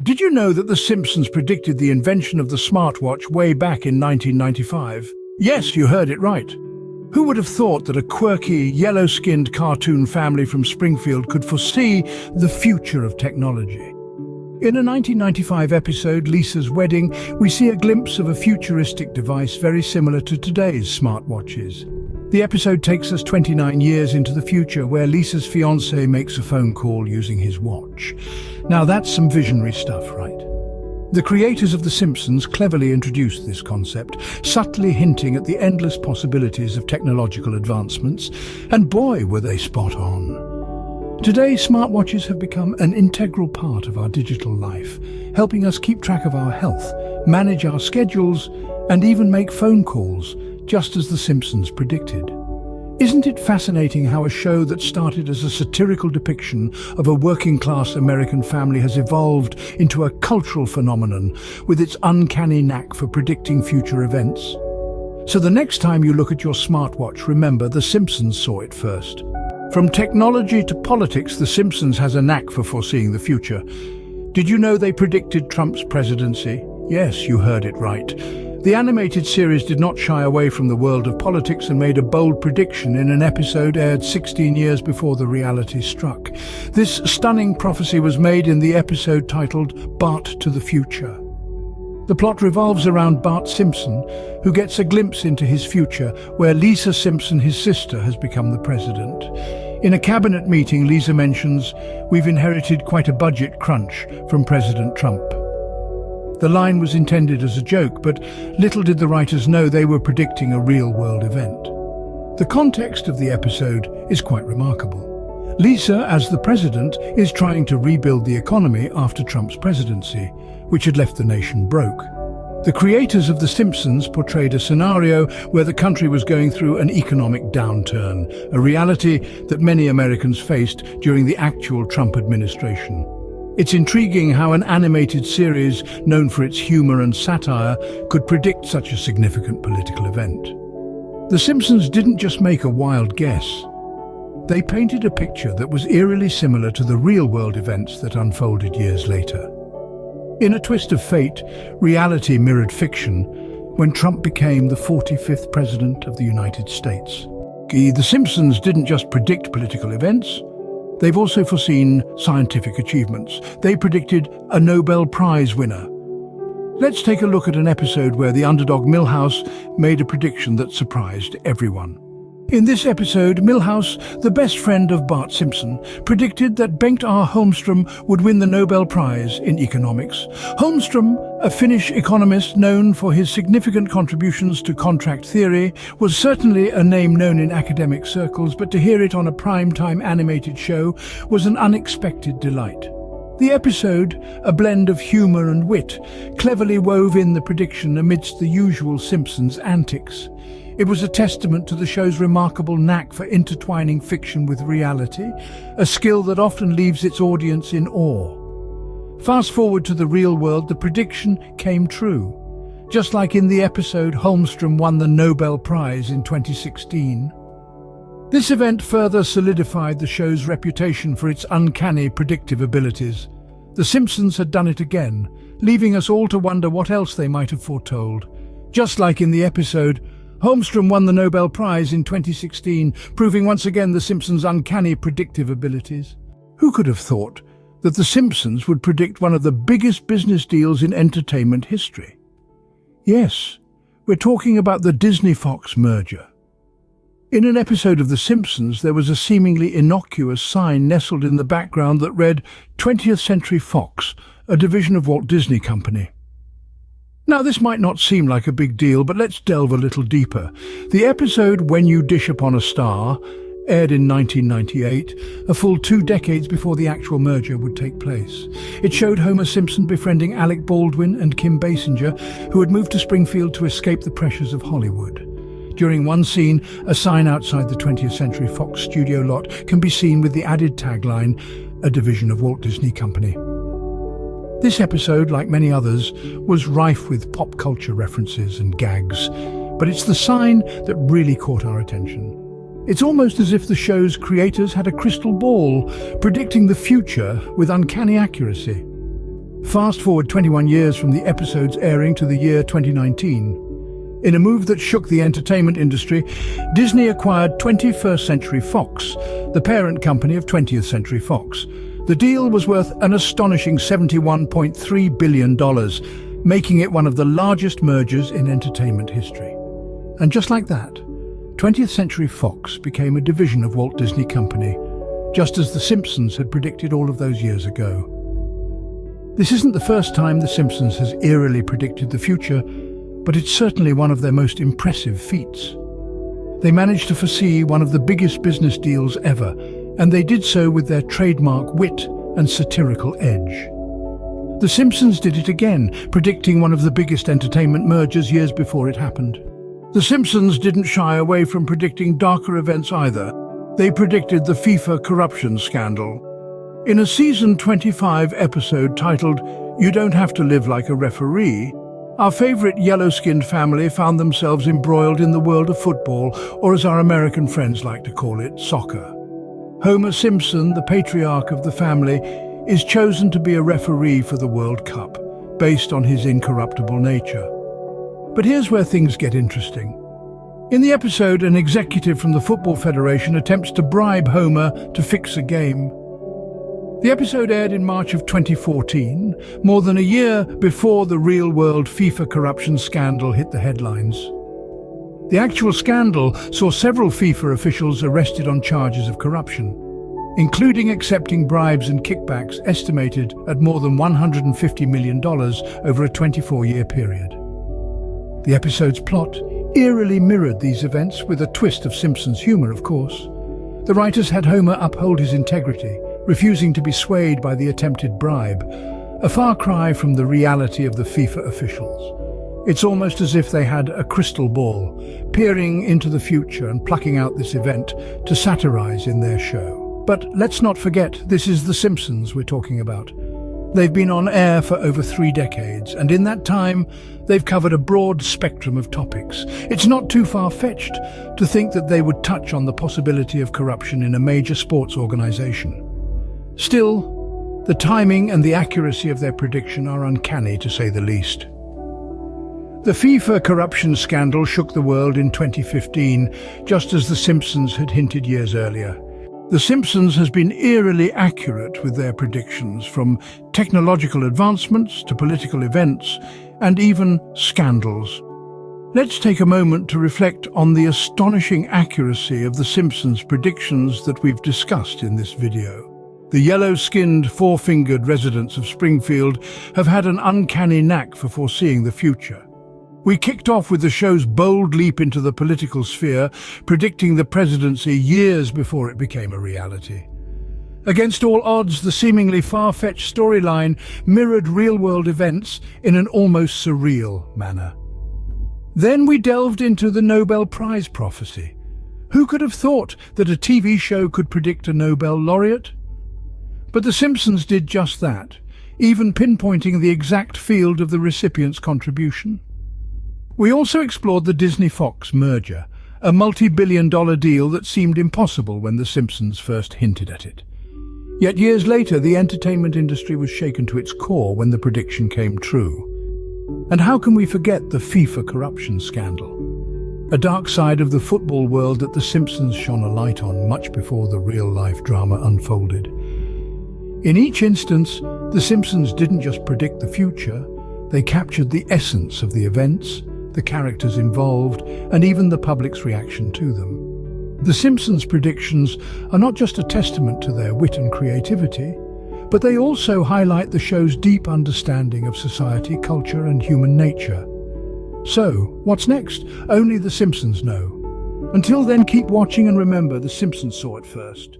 Did you know that The Simpsons predicted the invention of the smartwatch way back in 1995? Yes, you heard it right. Who would have thought that a quirky, yellow-skinned cartoon family from Springfield could foresee the future of technology? In a 1995 episode, Lisa's Wedding, we see a glimpse of a futuristic device very similar to today's smartwatches. The episode takes us 29 years into the future, where Lisa's fiancé makes a phone call using his watch. Now that's some visionary stuff, right? The creators of The Simpsons cleverly introduced this concept, subtly hinting at the endless possibilities of technological advancements, and boy, were they spot on. Today, smartwatches have become an integral part of our digital life, helping us keep track of our health, manage our schedules, and even make phone calls, just as The Simpsons predicted. Isn't it fascinating how a show that started as a satirical depiction of a working-class American family has evolved into a cultural phenomenon with its uncanny knack for predicting future events? So the next time you look at your smartwatch, remember The Simpsons saw it first. From technology to politics, The Simpsons has a knack for foreseeing the future. Did you know they predicted Trump's presidency? Yes, you heard it right. The animated series did not shy away from the world of politics and made a bold prediction in an episode aired 16 years before the reality struck. This stunning prophecy was made in the episode titled Bart to the Future. The plot revolves around Bart Simpson, who gets a glimpse into his future, where Lisa Simpson, his sister, has become the president. In a cabinet meeting, Lisa mentions, "We've inherited quite a budget crunch from President Trump." The line was intended as a joke, but little did the writers know they were predicting a real-world event. The context of the episode is quite remarkable. Lisa, as the president, is trying to rebuild the economy after Trump's presidency, which had left the nation broke. The creators of The Simpsons portrayed a scenario where the country was going through an economic downturn, a reality that many Americans faced during the actual Trump administration. It's intriguing how an animated series known for its humor and satire could predict such a significant political event. The Simpsons didn't just make a wild guess. They painted a picture that was eerily similar to the real-world events that unfolded years later. In a twist of fate, reality mirrored fiction when Trump became the 45th President of the United States. The Simpsons didn't just predict political events. They've also foreseen scientific achievements. They predicted a Nobel Prize winner. Let's take a look at an episode where the underdog Milhouse made a prediction that surprised everyone. In this episode, Milhouse, the best friend of Bart Simpson, predicted that Bengt R. Holmström would win the Nobel Prize in economics. Holmström, a Finnish economist known for his significant contributions to contract theory, was certainly a name known in academic circles, but to hear it on a prime-time animated show was an unexpected delight. The episode, a blend of humor and wit, cleverly wove in the prediction amidst the usual Simpsons antics. It was a testament to the show's remarkable knack for intertwining fiction with reality, a skill that often leaves its audience in awe. Fast forward to the real world, the prediction came true. Just like in the episode, Holmström won the Nobel Prize in 2016. This event further solidified the show's reputation for its uncanny predictive abilities. The Simpsons had done it again, leaving us all to wonder what else they might have foretold. Just like in the episode, Holmström won the Nobel Prize in 2016, proving once again The Simpsons' uncanny predictive abilities. Who could have thought that The Simpsons would predict one of the biggest business deals in entertainment history? Yes, we're talking about the Disney-Fox merger. In an episode of The Simpsons, there was a seemingly innocuous sign nestled in the background that read 20th Century Fox, a division of Walt Disney Company. Now, this might not seem like a big deal, but let's delve a little deeper. The episode When You Dish Upon a Star aired in 1998, a full 2 decades before the actual merger would take place. It showed Homer Simpson befriending Alec Baldwin and Kim Basinger, who had moved to Springfield to escape the pressures of Hollywood. During one scene, a sign outside the 20th Century Fox studio lot can be seen with the added tagline, "A division of Walt Disney Company." This episode, like many others, was rife with pop culture references and gags, but it's the sign that really caught our attention. It's almost as if the show's creators had a crystal ball, predicting the future with uncanny accuracy. Fast forward 21 years from the episode's airing to the year 2019. In a move that shook the entertainment industry, Disney acquired 21st Century Fox, the parent company of 20th Century Fox. The deal was worth an astonishing $71.3 billion, making it one of the largest mergers in entertainment history. And just like that, 20th Century Fox became a division of Walt Disney Company, just as The Simpsons had predicted all of those years ago. This isn't the first time The Simpsons has eerily predicted the future, but it's certainly one of their most impressive feats. They managed to foresee one of the biggest business deals ever, and they did so with their trademark wit and satirical edge. The Simpsons did it again, predicting one of the biggest entertainment mergers years before it happened. The Simpsons didn't shy away from predicting darker events either. They predicted the FIFA corruption scandal. In a season 25 episode titled "You Don't Have to Live Like a Referee," our favorite yellow-skinned family found themselves embroiled in the world of football, or as our American friends like to call it, soccer. Homer Simpson, the patriarch of the family, is chosen to be a referee for the World Cup, based on his incorruptible nature. But here's where things get interesting. In the episode, an executive from the Football Federation attempts to bribe Homer to fix a game. The episode aired in March of 2014, more than a year before the real-world FIFA corruption scandal hit the headlines. The actual scandal saw several FIFA officials arrested on charges of corruption, including accepting bribes and kickbacks estimated at more than $150 million over a 24-year period. The episode's plot eerily mirrored these events, with a twist of Simpsons humor, of course. The writers had Homer uphold his integrity, refusing to be swayed by the attempted bribe, a far cry from the reality of the FIFA officials. It's almost as if they had a crystal ball, peering into the future and plucking out this event to satirize in their show. But let's not forget, this is The Simpsons we're talking about. They've been on air for over 3 decades, and in that time, they've covered a broad spectrum of topics. It's not too far-fetched to think that they would touch on the possibility of corruption in a major sports organization. Still, the timing and the accuracy of their prediction are uncanny, to say the least. The FIFA corruption scandal shook the world in 2015, just as The Simpsons had hinted years earlier. The Simpsons has been eerily accurate with their predictions, from technological advancements to political events and even scandals. Let's take a moment to reflect on the astonishing accuracy of The Simpsons' predictions that we've discussed in this video. The yellow-skinned, four-fingered residents of Springfield have had an uncanny knack for foreseeing the future. We kicked off with the show's bold leap into the political sphere, predicting the presidency years before it became a reality. Against all odds, the seemingly far-fetched storyline mirrored real-world events in an almost surreal manner. Then we delved into the Nobel Prize prophecy. Who could have thought that a TV show could predict a Nobel laureate? But The Simpsons did just that, even pinpointing the exact field of the recipient's contribution. We also explored the Disney-Fox merger, a multi-billion-dollar deal that seemed impossible when The Simpsons first hinted at it. Yet years later, the entertainment industry was shaken to its core when the prediction came true. And how can we forget the FIFA corruption scandal? A dark side of the football world that The Simpsons shone a light on much before the real-life drama unfolded. In each instance, The Simpsons didn't just predict the future, they captured the essence of the events, the characters involved, and even the public's reaction to them. The Simpsons' predictions are not just a testament to their wit and creativity, but they also highlight the show's deep understanding of society, culture, and human nature. So, what's next? Only The Simpsons know. Until then, keep watching and remember, The Simpsons saw it first.